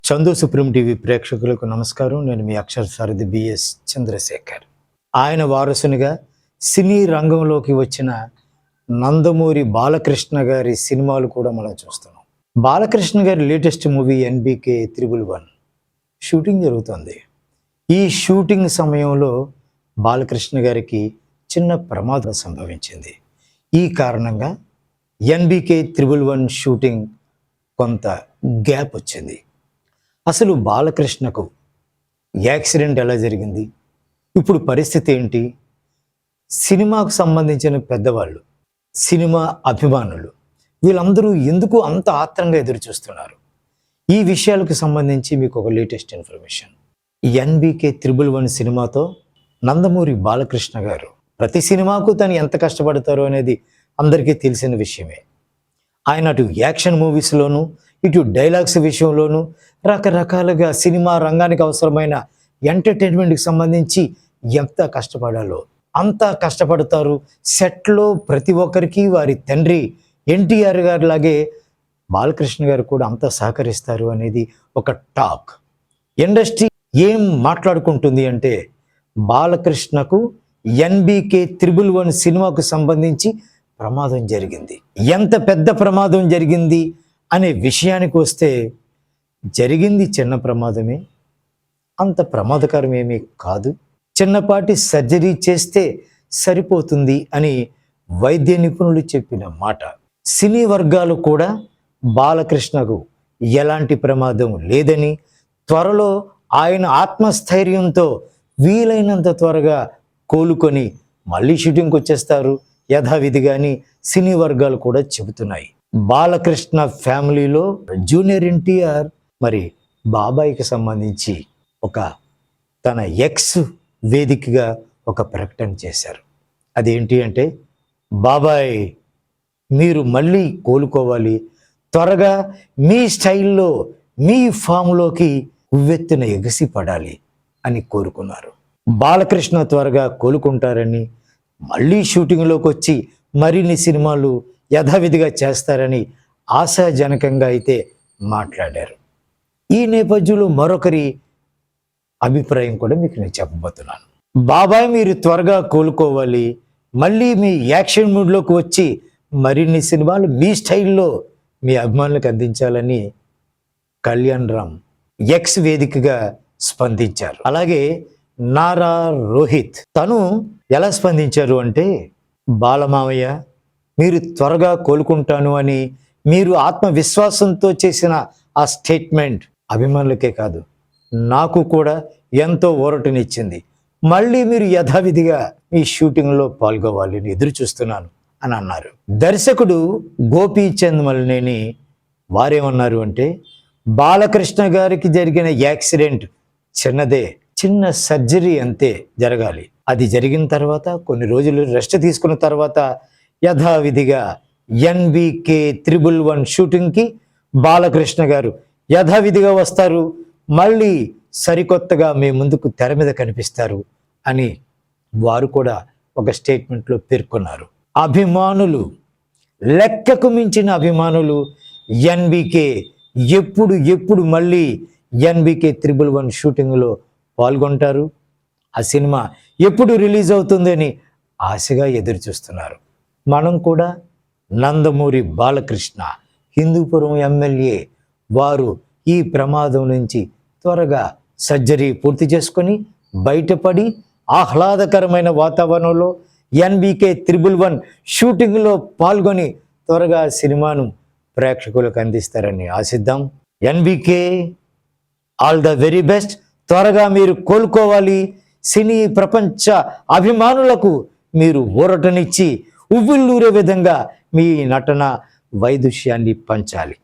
Chandu supreme TV ప్రేక్షకులకు నమస్కారం. నేను మీ అక్షర సారథి బిఎస్ చంద్రశేఖర్. ఆయన వారసునిగా సినీ రంగంలోకి వచ్చిన నందమూరి బాలకృష్ణ గారి సినిమాలు కూడా మనం చూస్తున్నాం. బాలకృష్ణ గారి లేటెస్ట్ మూవీ ఎన్బికే 111 షూటింగ్ జరుగుతుంది. ఈ షూటింగ్ సమయంలో బాలకృష్ణ గారికి చిన్న ప్రమాదం సంభవించింది. ఈ కారణంగా ఎన్బికే 111 షూటింగ్ కొంత గ్యాప్ వచ్చింది. అసలు బాలకృష్ణకు యాక్సిడెంట్ ఎలా జరిగింది, ఇప్పుడు పరిస్థితి ఏంటి, సినిమాకు సంబంధించిన పెద్దవాళ్ళు, సినిమా అభిమానులు వీళ్ళందరూ ఎందుకు అంత ఆత్రంగా ఎదురు చూస్తున్నారు, ఈ విషయాలకు సంబంధించి మీకు ఒక లేటెస్ట్ ఇన్ఫర్మేషన్. ఎన్బికే 111 సినిమాతో నందమూరి బాలకృష్ణ గారు ప్రతి సినిమాకు తను ఎంత కష్టపడతారో అనేది అందరికీ తెలిసిన విషయమే. ఆయన అటు యాక్షన్ మూవీస్లోనూ ఇటు డైలాగ్స్ విషయంలోనూ రకరకాలుగా సినిమా రంగానికి అవసరమైన ఎంటర్టైన్మెంట్కి సంబంధించి ఎంత కష్టపడాలో అంత కష్టపడతారు. సెట్లో ప్రతి ఒక్కరికి వారి తండ్రి ఎన్టీఆర్ గారి లాగే బాలకృష్ణ గారు కూడా అంత సహకరిస్తారు అనేది ఒక టాక్. ఇండస్ట్రీ ఏం మాట్లాడుకుంటుంది అంటే బాలకృష్ణకు ఎన్బికే 111 సినిమాకు సంబంధించి ప్రమాదం జరిగింది. ఎంత పెద్ద ప్రమాదం జరిగింది అనే విషయానికి వస్తే జరిగింది చిన్న ప్రమాదమే, అంత ప్రమాదకరమేమీ కాదు. చిన్నపాటి సర్జరీ చేస్తే సరిపోతుంది అని వైద్య నిపుణులు చెప్పిన మాట. సినీ వర్గాలు కూడా బాలకృష్ణకు ఎలాంటి ప్రమాదం లేదని, త్వరలో ఆయన ఆత్మస్థైర్యంతో వీలైనంత త్వరగా కోలుకొని మళ్ళీ షూటింగ్కి వచ్చేస్తారు యథావిధిగాని సినీ వర్గాలు కూడా చెబుతున్నాయి. బాలకృష్ణ ఫ్యామిలీలో జూనియర్ ఎన్టీఆర్ మరి బాబాయికి సంబంధించి తన ఎక్స్ వేదికగా ఒక ప్రకటన చేశారు. అదేంటి అంటే, బాబాయ్ మీరు మళ్ళీ కోలుకోవాలి, త్వరగా మీ స్టైల్లో మీ ఫామ్లోకి ఉవ్వెత్తున ఎగసి పడాలి అని కోరుకున్నారు. బాలకృష్ణ త్వరగా కోలుకుంటారని, మళ్ళీ షూటింగ్లోకి వచ్చి మరిన్ని సినిమాలు యథావిధిగా చేస్తారని ఆశాజనకంగా అయితే మాట్లాడారు. ఈ నేపథ్యంలో మరొకరి అభిప్రాయం కూడా మీకు నేను చెప్పబోతున్నాను. బాబాయ్ మీరు త్వరగా కోలుకోవాలి, మళ్ళీ మీ యాక్షన్ మూడ్లోకి వచ్చి మరిన్ని సినిమాలు మీ స్టైల్లో మీ అభిమానులకు అందించాలని కళ్యాణ్ రామ్ ఎక్స్ వేదికగా స్పందించారు. అలాగే నారా రోహిత్ తను ఎలా స్పందించారు అంటే, బాలమామయ్య మీరు త్వరగా కోలుకుంటాను అని మీరు ఆత్మవిశ్వాసంతో చేసిన ఆ స్టేట్మెంట్ అభిమానులకే కాదు నాకు కూడా ఎంతో ఊరటనిచ్చింది. మళ్ళీ మీరు యథావిధిగా ఈ షూటింగ్లో పాల్గొవాలని ఎదురు చూస్తున్నాను అని అన్నారు. దర్శకుడు గోపీచంద్ మలినేని వారేమన్నారు అంటే, బాలకృష్ణ గారికి జరిగిన యాక్సిడెంట్ చిన్నదే, చిన్న సర్జరీ అంతే జరగాలి. అది జరిగిన తర్వాత కొన్ని రోజులు రెస్ట్ తీసుకున్న తర్వాత యథావిధిగా ఎన్బికే 111 షూటింగ్కి బాలకృష్ణ గారు యథావిధిగా వస్తారు, మళ్ళీ సరికొత్తగా మీ ముందుకు తెర మీద కనిపిస్తారు అని వారు కూడా ఒక స్టేట్మెంట్లో పేర్కొన్నారు. అభిమానులు, లెక్కకు మించిన అభిమానులు ఎన్బికే ఎప్పుడు మళ్ళీ ఎన్బికే 111 షూటింగ్లో పాల్గొంటారు, ఆ సినిమా ఎప్పుడు రిలీజ్ అవుతుందని ఆశగా ఎదురు చూస్తున్నారు. మనం కూడా నందమూరి బాలకృష్ణ హిందూపురం ఎమ్మెల్యే వారు ఈ ప్రమాదం నుంచి త్వరగా సర్జరీ పూర్తి చేసుకొని బయటపడి ఆహ్లాదకరమైన వాతావరణంలో ఎన్బికే 111 షూటింగ్లో పాల్గొని త్వరగా సినిమాను ప్రేక్షకులకు అందిస్తారని ఆశిద్దాం. NBK all the very best, త్వరగా మీరు కోలుకోవాలి, సినీ ప్రపంచ అభిమానులకు మీరు ఊరటనిచ్చి ఉవ్విళ్ళూరే విధంగా మీ నటన వైదుష్యాన్ని పంచాలి.